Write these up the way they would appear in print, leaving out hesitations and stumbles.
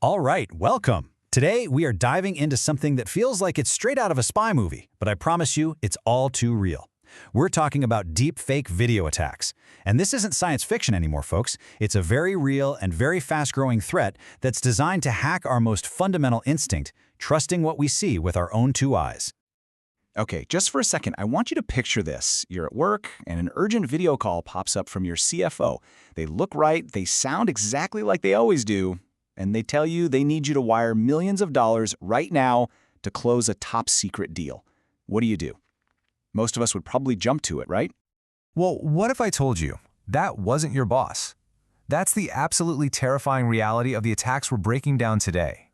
All right, welcome. Today, we are diving into something that feels like it's straight out of a spy movie, but I promise you, it's all too real. We're talking about deep fake video attacks. And this isn't science fiction anymore, folks. It's a very real and very fast-growing threat that's designed to hack our most fundamental instinct, trusting what we see with our own two eyes. Okay, just for a second, I want you to picture this. You're at work, and an urgent video call pops up from your CFO. They look right, they sound exactly like they always do, and they tell you they need you to wire millions of dollars right now to close a top-secret deal. What do? Most of us would probably jump to it, right? Well, what if I told you that wasn't your boss? That's the absolutely terrifying reality of the attacks we're breaking down today.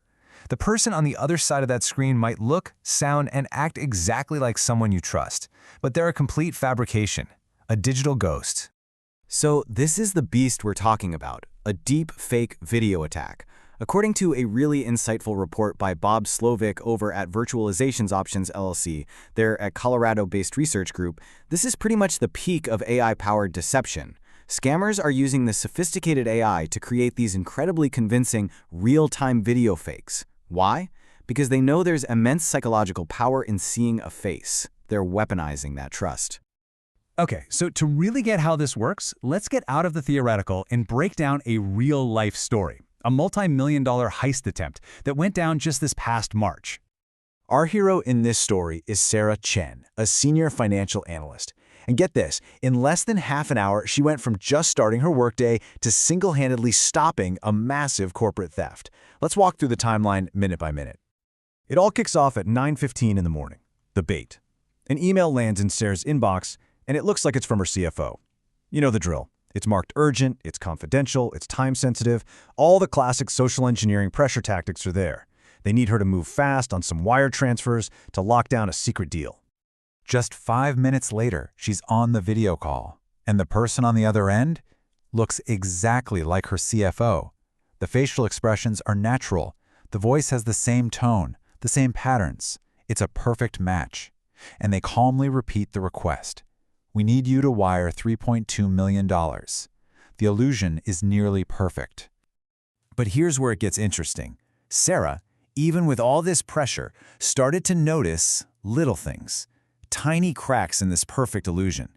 The person on the other side of that screen might look, sound, and act exactly like someone you trust, but they're a complete fabrication, a digital ghost. So this is the beast we're talking about, a deep fake video attack. According to a really insightful report by Bob Slovic over at Virtualization Options LLC, they're a Colorado-based research group, this is pretty much the peak of AI-powered deception. Scammers are using this sophisticated AI to create these incredibly convincing real-time video fakes. Why? Because they know there's immense psychological power in seeing a face. They're weaponizing that trust. Okay, so to really get how this works, let's get out of the theoretical and break down a real-life story, a multi-million-dollar heist attempt that went down just this past March. Our hero in this story is Sarah Chen, a senior financial analyst. And get this, in less than half an hour, she went from just starting her workday to single-handedly stopping a massive corporate theft. Let's walk through the timeline minute by minute. It all kicks off at 9:15 in the morning. The bait. An email lands in Sarah's inbox, and it looks like it's from her CFO. You know the drill. It's marked urgent, it's confidential, it's time-sensitive. All the classic social engineering pressure tactics are there. They need her to move fast on some wire transfers to lock down a secret deal. Just 5 minutes later, she's on the video call, and the person on the other end looks exactly like her CFO. The facial expressions are natural. The voice has the same tone, the same patterns. It's a perfect match. And they calmly repeat the request. We need you to wire $3.2 million. The illusion is nearly perfect. But here's where it gets interesting. Sarah, even with all this pressure, started to notice little things. Tiny cracks in this perfect illusion.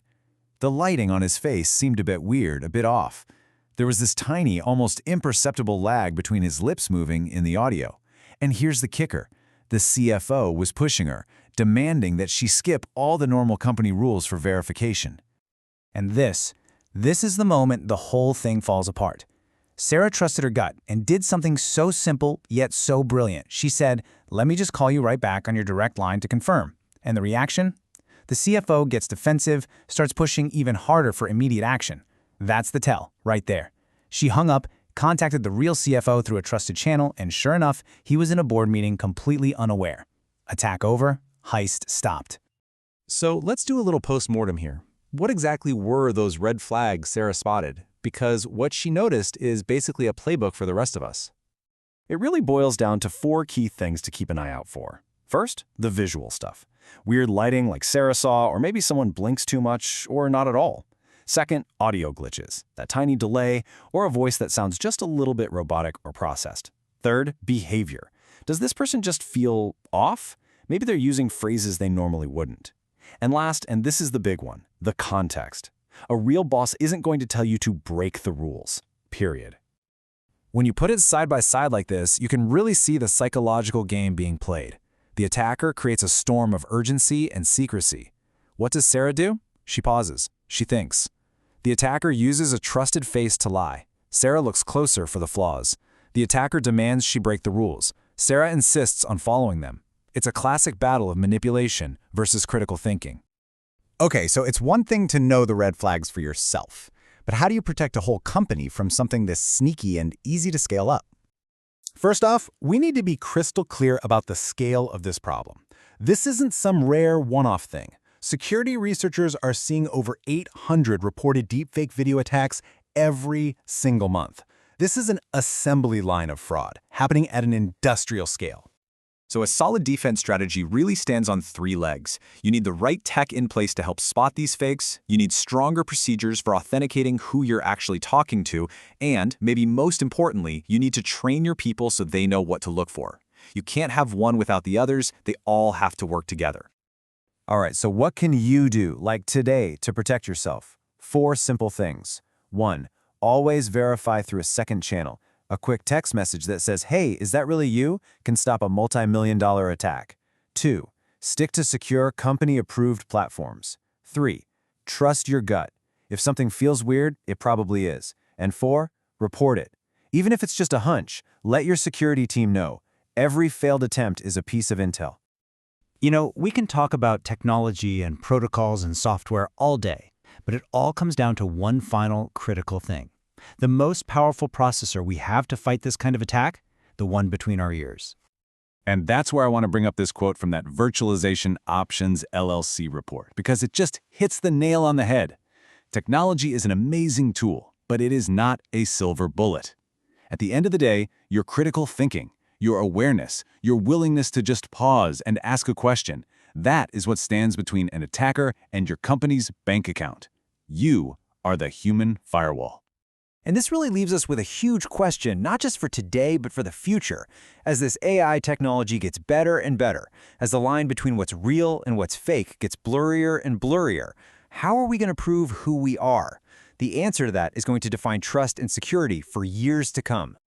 The lighting on his face seemed a bit weird, a bit off. There was this tiny, almost imperceptible lag between his lips moving in the audio. And here's the kicker. The CFO was pushing her, demanding that she skip all the normal company rules for verification. And this is the moment the whole thing falls apart. Sarah trusted her gut and did something so simple yet so brilliant. She said, "Let me just call you right back on your direct line to confirm." And the reaction? The CFO gets defensive, starts pushing even harder for immediate action. That's the tell, right there. She hung up, contacted the real CFO through a trusted channel, and sure enough, he was in a board meeting completely unaware. Attack over, heist stopped. So let's do a little post-mortem here. What exactly were those red flags Sarah spotted? Because what she noticed is basically a playbook for the rest of us. It really boils down to 4 key things to keep an eye out for. First, the visual stuff. Weird lighting like Sarah saw, or maybe someone blinks too much, or not at all. Second, audio glitches, that tiny delay, or a voice that sounds just a little bit robotic or processed. Third, behavior. Does this person just feel off? Maybe they're using phrases they normally wouldn't. And last, and this is the big one, the context. A real boss isn't going to tell you to break the rules, period. When you put it side by side like this, you can really see the psychological game being played. The attacker creates a storm of urgency and secrecy. What does Sarah do? She pauses. She thinks. The attacker uses a trusted face to lie. Sarah looks closer for the flaws. The attacker demands she break the rules. Sarah insists on following them. It's a classic battle of manipulation versus critical thinking. Okay, so it's one thing to know the red flags for yourself, but how do you protect a whole company from something this sneaky and easy to scale up? First off, we need to be crystal clear about the scale of this problem. This isn't some rare one-off thing. Security researchers are seeing over 800 reported deepfake video attacks every single month. This is an assembly line of fraud happening at an industrial scale. So a solid defense strategy really stands on 3 legs. You need the right tech in place to help spot these fakes, you need stronger procedures for authenticating who you're actually talking to, and, maybe most importantly, you need to train your people so they know what to look for. You can't have one without the others, they all have to work together. All right, so what can you do, like today, to protect yourself? 4 simple things. 1. Always verify through a second channel. A quick text message that says, "Hey, is that really you?" can stop a multi-million-dollar attack. 2. Stick to secure, company-approved platforms. 3. Trust your gut. If something feels weird, it probably is. And 4. Report it. Even if it's just a hunch, let your security team know. Every failed attempt is a piece of intel. You know, we can talk about technology and protocols and software all day, but it all comes down to one final critical thing. The most powerful processor we have to fight this kind of attack? The one between our ears. And that's where I want to bring up this quote from that Virtualization Options LLC report, because it just hits the nail on the head. Technology is an amazing tool, but it is not a silver bullet. At the end of the day, your critical thinking, your awareness, your willingness to just pause and ask a question, that is what stands between an attacker and your company's bank account. You are the human firewall. And this really leaves us with a huge question, not just for today, but for the future. As this AI technology gets better and better, as the line between what's real and what's fake gets blurrier and blurrier, how are we going to prove who we are? The answer to that is going to define trust and security for years to come.